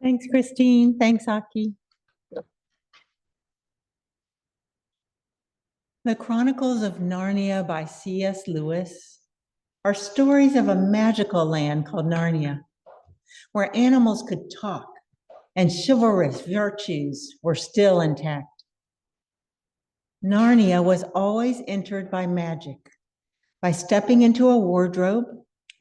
Thanks, Christine. Thanks, Aki. The Chronicles of Narnia by C.S. Lewis are stories of a magical land called Narnia, where animals could talk and chivalrous virtues were still intact. Narnia was always entered by magic, by stepping into a wardrobe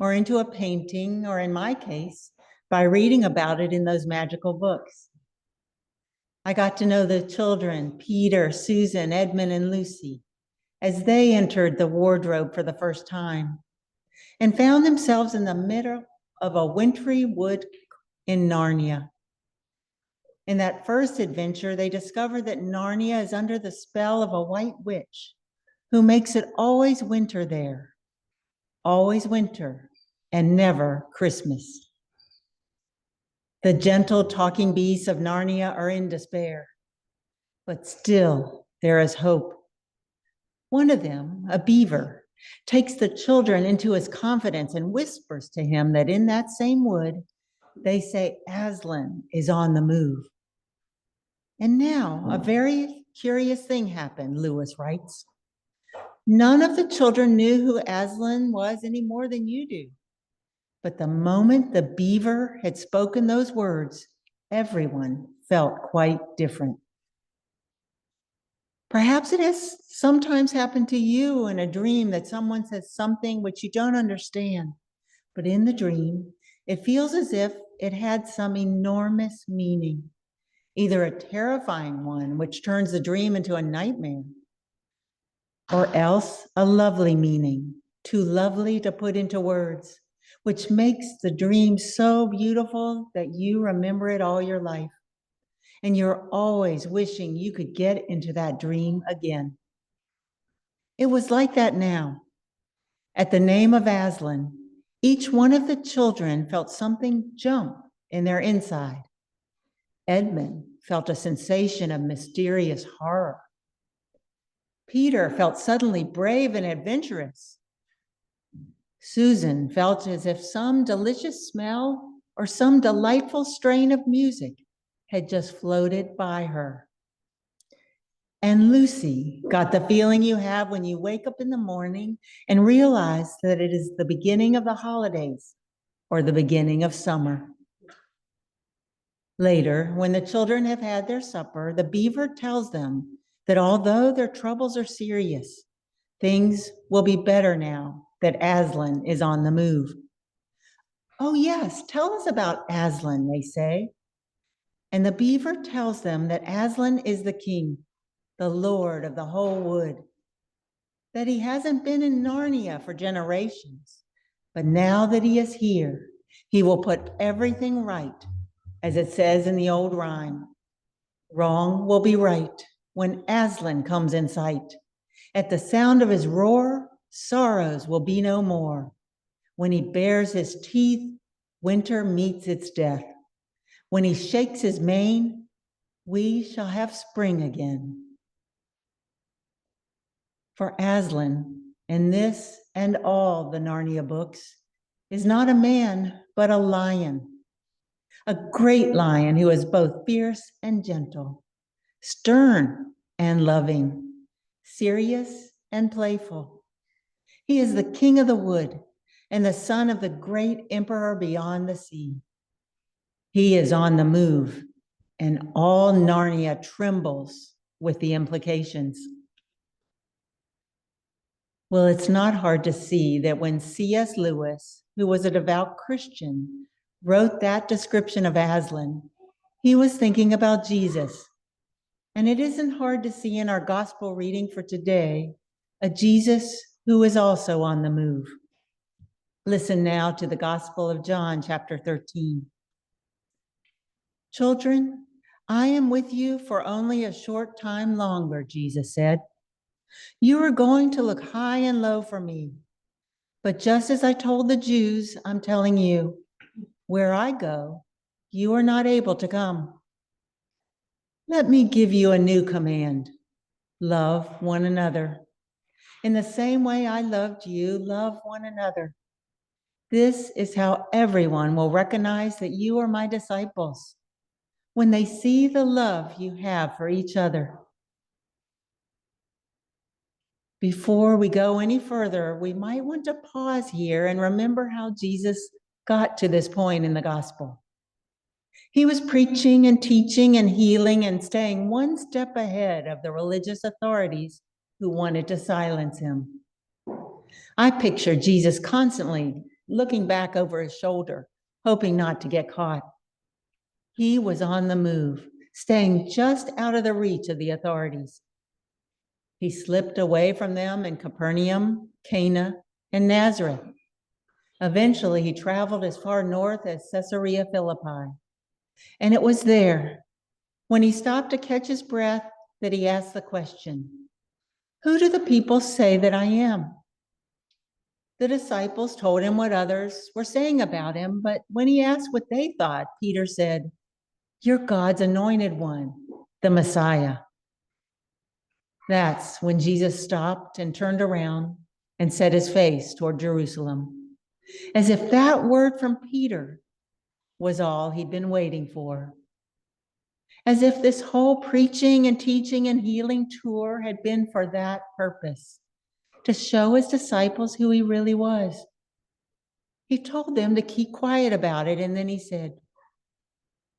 or into a painting, or in my case, by reading about it in those magical books. I got to know the children, Peter, Susan, Edmund, and Lucy, as they entered the wardrobe for the first time and found themselves in the middle of a wintry wood in Narnia. In that first adventure, they discovered that Narnia is under the spell of a white witch who makes it always winter there, always winter, and never Christmas. The gentle talking beasts of Narnia are in despair, but still there is hope. One of them, a beaver, takes the children into his confidence and whispers to him that in that same wood, they say Aslan is on the move. And now a very curious thing happened, Lewis writes. None of the children knew who Aslan was any more than you do. But the moment the beaver had spoken those words, everyone felt quite different. Perhaps it has sometimes happened to you in a dream that someone says something which you don't understand, but in the dream, it feels as if it had some enormous meaning, either a terrifying one, which turns the dream into a nightmare, or else a lovely meaning, too lovely to put into words, which makes the dream so beautiful that you remember it all your life. And you're always wishing you could get into that dream again. It was like that now. At the name of Aslan, each one of the children felt something jump in their inside. Edmund felt a sensation of mysterious horror. Peter felt suddenly brave and adventurous. Susan felt as if some delicious smell or some delightful strain of music had just floated by her. And Lucy got the feeling you have when you wake up in the morning and realize that it is the beginning of the holidays or the beginning of summer. Later, when the children have had their supper, the beaver tells them that although their troubles are serious, things will be better now that Aslan is on the move. Oh yes, tell us about Aslan, they say. And the beaver tells them that Aslan is the king, the lord of the whole wood, that he hasn't been in Narnia for generations, but now that he is here, he will put everything right, as it says in the old rhyme. Wrong will be right when Aslan comes in sight. At the sound of his roar, sorrows will be no more. When he bares his teeth, winter meets its death. When he shakes his mane, we shall have spring again. For Aslan, in this and all the Narnia books, is not a man, but a lion. A great lion who is both fierce and gentle, stern and loving, serious and playful. He is the king of the wood and the son of the great emperor beyond the sea. He is on the move, and all Narnia trembles with the implications. Well, it's not hard to see that when C.S. Lewis, who was a devout Christian, wrote that description of Aslan, he was thinking about Jesus. And it isn't hard to see in our gospel reading for today a Jesus who is also on the move. Listen now to the Gospel of John, chapter 13. Children, I am with you for only a short time longer, Jesus said. You are going to look high and low for me. But just as I told the Jews, I'm telling you, where I go, you are not able to come. Let me give you a new command. Love one another. In the same way I loved you, love one another. This is how everyone will recognize that you are my disciples, when they see the love you have for each other. Before we go any further, we might want to pause here and remember how Jesus got to this point in the gospel. He was preaching and teaching and healing and staying one step ahead of the religious authorities who wanted to silence him. I picture Jesus constantly looking back over his shoulder, hoping not to get caught. He was on the move, staying just out of the reach of the authorities. He slipped away from them in Capernaum, Cana, and Nazareth. Eventually, he traveled as far north as Caesarea Philippi. And it was there, when he stopped to catch his breath, that he asked the question, "Who do the people say that I am?" The disciples told him what others were saying about him, but when he asked what they thought, Peter said, "You're God's anointed one, the Messiah." That's when Jesus stopped and turned around and set his face toward Jerusalem, as if that word from Peter was all he'd been waiting for. As if this whole preaching and teaching and healing tour had been for that purpose, to show his disciples who he really was. He told them to keep quiet about it, and then he said,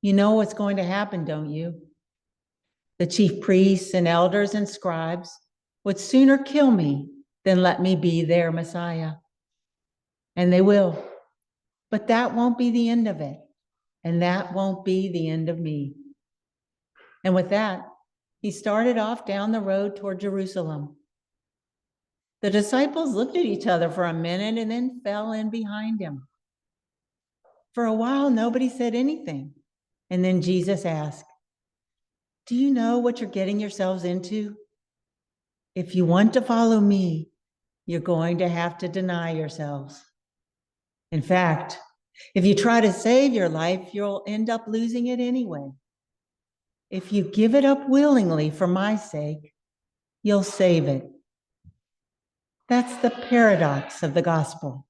"You know what's going to happen, don't you? The chief priests and elders and scribes would sooner kill me than let me be their Messiah. And they will. But that won't be the end of it. And that won't be the end of me." And with that, he started off down the road toward Jerusalem. The disciples looked at each other for a minute and then fell in behind him. For a while, nobody said anything. And then Jesus asked, "Do you know what you're getting yourselves into? If you want to follow me, you're going to have to deny yourselves. In fact, if you try to save your life, you'll end up losing it anyway. If you give it up willingly for my sake, you'll save it." That's the paradox of the gospel,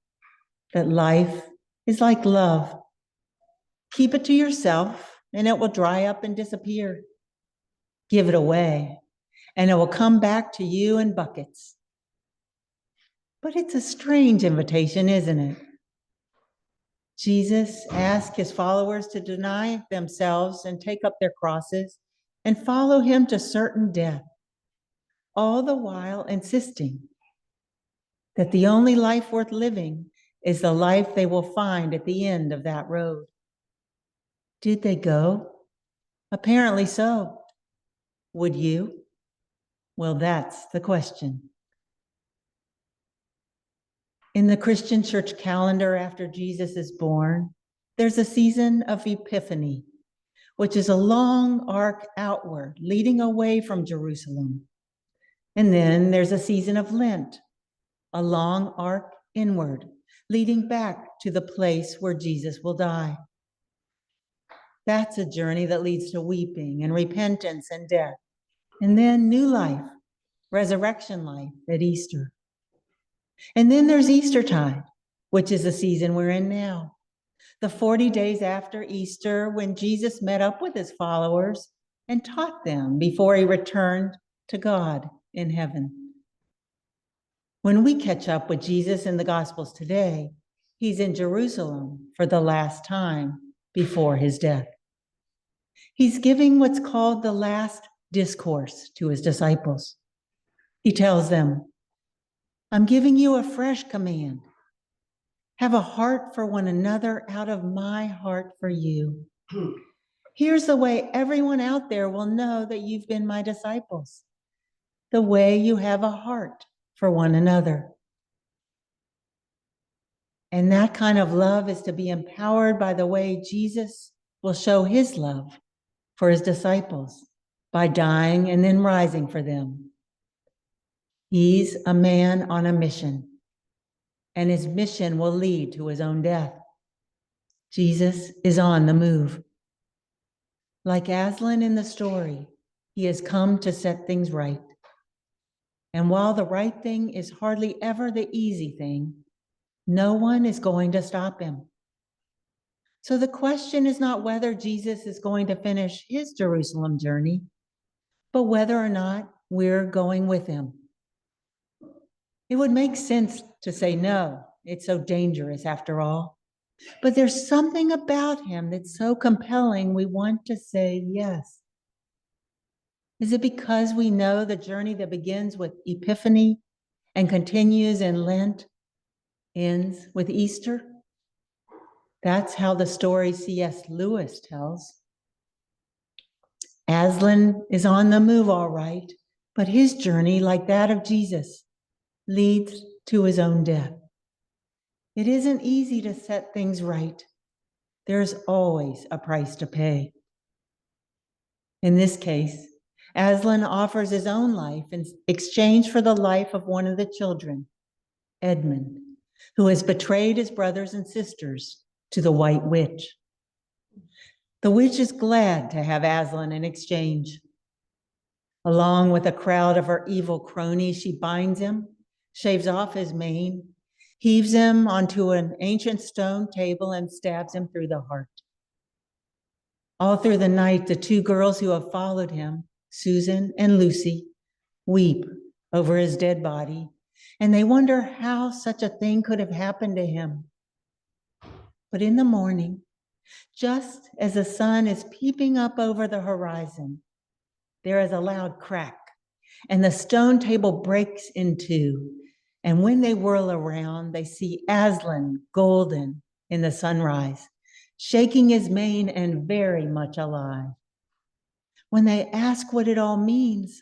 that life is like love. Keep it to yourself and it will dry up and disappear. Give it away and it will come back to you in buckets. But it's a strange invitation, isn't it? Jesus asked his followers to deny themselves and take up their crosses and follow him to certain death, all the while insisting that the only life worth living is the life they will find at the end of that road. Did they go? Apparently so. Would you? Well, that's the question. In the Christian church calendar after Jesus is born, there's a season of Epiphany, which is a long arc outward, leading away from Jerusalem. And then there's a season of Lent, a long arc inward, leading back to the place where Jesus will die. That's a journey that leads to weeping and repentance and death, and then new life, resurrection life at Easter. And then there's Eastertide, which is the season we're in now, the 40 days after Easter, when Jesus met up with his followers and taught them before he returned to God in heaven. When we catch up with Jesus in the Gospels today, he's in Jerusalem for the last time before his death. He's giving what's called the last discourse to his disciples. He tells them, "I'm giving you a fresh command. Have a heart for one another out of my heart for you. Here's the way everyone out there will know that you've been my disciples, the way you have a heart for one another." And that kind of love is to be empowered by the way Jesus will show his love for his disciples by dying and then rising for them. He's a man on a mission, and his mission will lead to his own death. Jesus is on the move. Like Aslan in the story, he has come to set things right. And while the right thing is hardly ever the easy thing, no one is going to stop him. So the question is not whether Jesus is going to finish his Jerusalem journey, but whether or not we're going with him. It would make sense to say no, it's so dangerous after all. But there's something about him that's so compelling we want to say yes. Is it because we know the journey that begins with Epiphany and continues in Lent ends with Easter? That's how the story C.S. Lewis tells. Aslan is on the move, all right, but his journey, like that of Jesus, leads to his own death. It isn't easy to set things right. There's always a price to pay. In this case, Aslan offers his own life in exchange for the life of one of the children, Edmund, who has betrayed his brothers and sisters to the White Witch. The witch is glad to have Aslan in exchange. Along with a crowd of her evil cronies, she binds him, shaves off his mane, heaves him onto an ancient stone table, and stabs him through the heart. All through the night, the two girls who have followed him, Susan and Lucy, weep over his dead body, and they wonder how such a thing could have happened to him. But in the morning, just as the sun is peeping up over the horizon, there is a loud crack, and the stone table breaks in two. And when they whirl around, they see Aslan golden in the sunrise, shaking his mane and very much alive. When they ask what it all means,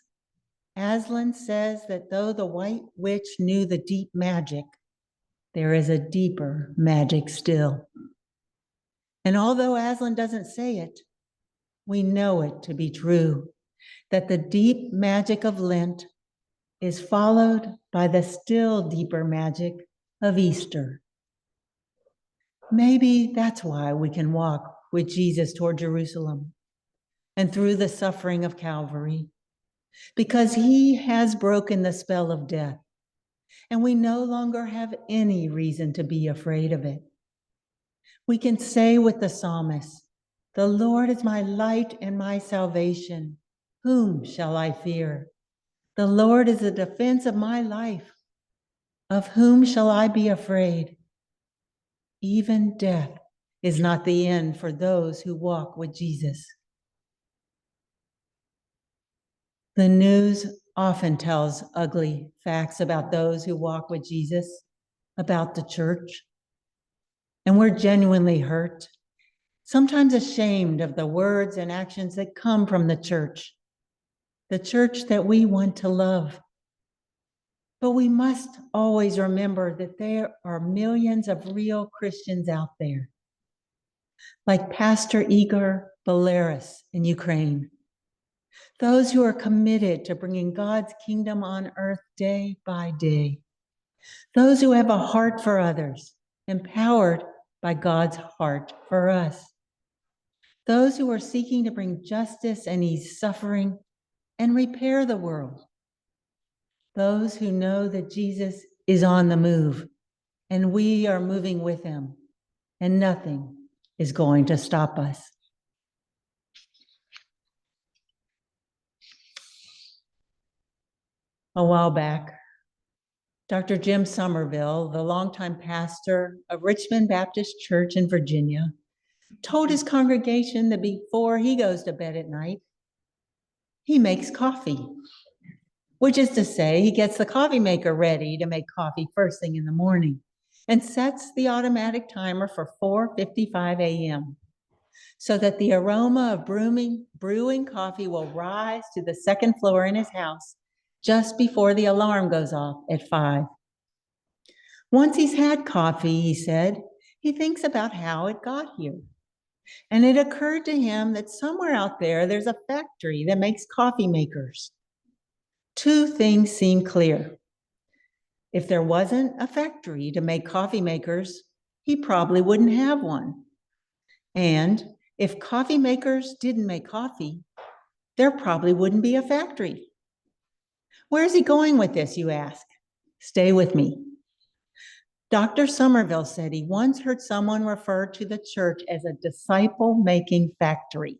Aslan says that though the White Witch knew the deep magic, there is a deeper magic still. And although Aslan doesn't say it, we know it to be true, that the deep magic of Lent is followed by the still deeper magic of Easter. Maybe that's why we can walk with Jesus toward Jerusalem and through the suffering of Calvary, because he has broken the spell of death, and we no longer have any reason to be afraid of it. We can say with the psalmist, "The Lord is my light and my salvation. Whom shall I fear? The Lord is the defense of my life. Of whom shall I be afraid?" Even death is not the end for those who walk with Jesus. The news often tells ugly facts about those who walk with Jesus, about the church. And we're genuinely hurt, sometimes ashamed of the words and actions that come from the church that we want to love. But we must always remember that there are millions of real Christians out there, like Pastor Igor Belaris in Ukraine, those who are committed to bringing God's kingdom on earth day by day, those who have a heart for others, empowered by God's heart for us, those who are seeking to bring justice and ease suffering and repair the world, those who know that Jesus is on the move and we are moving with him, and nothing is going to stop us. A while back, Dr. Jim Somerville, the longtime pastor of Richmond Baptist Church in Virginia, told his congregation that before he goes to bed at night, he makes coffee, which is to say he gets the coffee maker ready to make coffee first thing in the morning and sets the automatic timer for 4:55 a.m. so that the aroma of brewing coffee will rise to the second floor in his house just before the alarm goes off at 5. Once he's had coffee, he said, he thinks about how it got here. And it occurred to him that somewhere out there's a factory that makes coffee makers. Two things seem clear. If there wasn't a factory to make coffee makers, he probably wouldn't have one. And if coffee makers didn't make coffee, there probably wouldn't be a factory. Where is he going with this, you ask? Stay with me. Dr. Somerville said he once heard someone refer to the church as a disciple-making factory.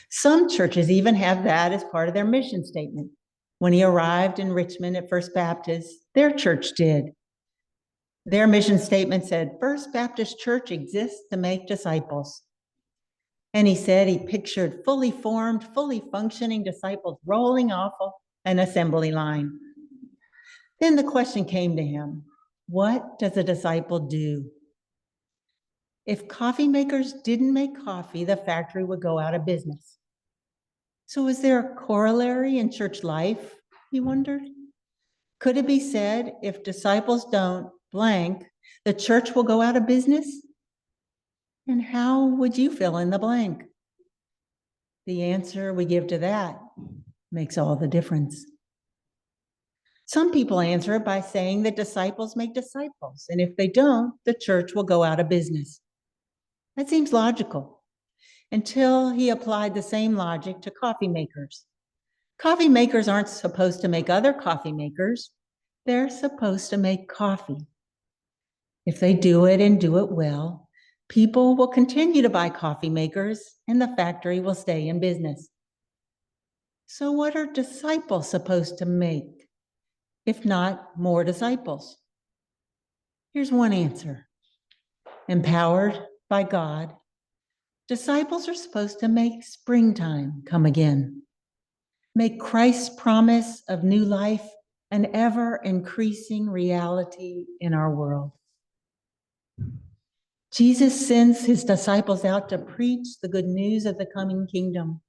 Some churches even have that as part of their mission statement. When he arrived in Richmond at First Baptist, their church did. Their mission statement said, First Baptist Church exists to make disciples. And he said he pictured fully formed, fully functioning disciples rolling off an assembly line. Then the question came to him, what does a disciple do? If coffee makers didn't make coffee, the factory would go out of business. So is there a corollary in church life, he wondered? Could it be said, if disciples don't blank, the church will go out of business? And how would you fill in the blank? The answer we give to that makes all the difference. Some people answer it by saying that disciples make disciples, and if they don't, the church will go out of business. That seems logical, until he applied the same logic to coffee makers. Coffee makers aren't supposed to make other coffee makers. They're supposed to make coffee. If they do it and do it well, people will continue to buy coffee makers and the factory will stay in business. So what are disciples supposed to make, if not more disciples? Here's one answer. Empowered by God, disciples are supposed to make springtime come again. Make Christ's promise of new life an ever-increasing reality in our world. Jesus sends his disciples out to preach the good news of the coming kingdom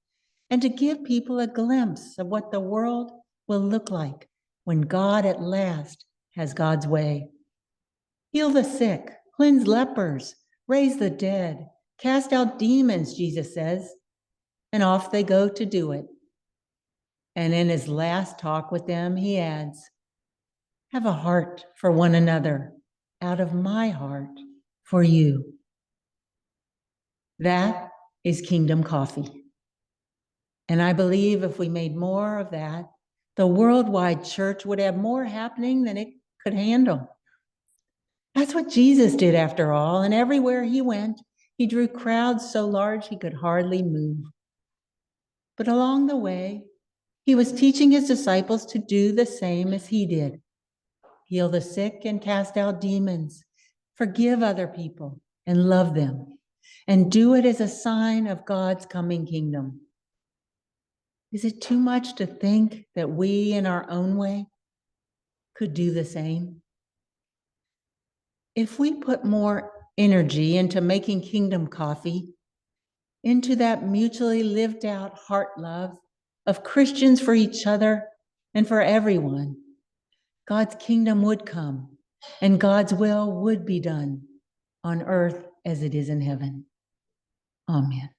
and to give people a glimpse of what the world will look like when God at last has God's way. Heal the sick, cleanse lepers, raise the dead, cast out demons, Jesus says, and off they go to do it. And in his last talk with them, he adds, have a heart for one another out of my heart for you. That is kingdom coffee. And I believe if we made more of that, the worldwide church would have more happening than it could handle. That's what Jesus did after all, and everywhere he went, he drew crowds so large he could hardly move. But along the way, he was teaching his disciples to do the same as he did. Heal the sick and cast out demons, forgive other people and love them, and do it as a sign of God's coming kingdom. Is it too much to think that we, in our own way, could do the same? If we put more energy into making kingdom coffee, into that mutually lived out heart love of Christians for each other and for everyone, God's kingdom would come and God's will would be done on earth as it is in heaven. Amen.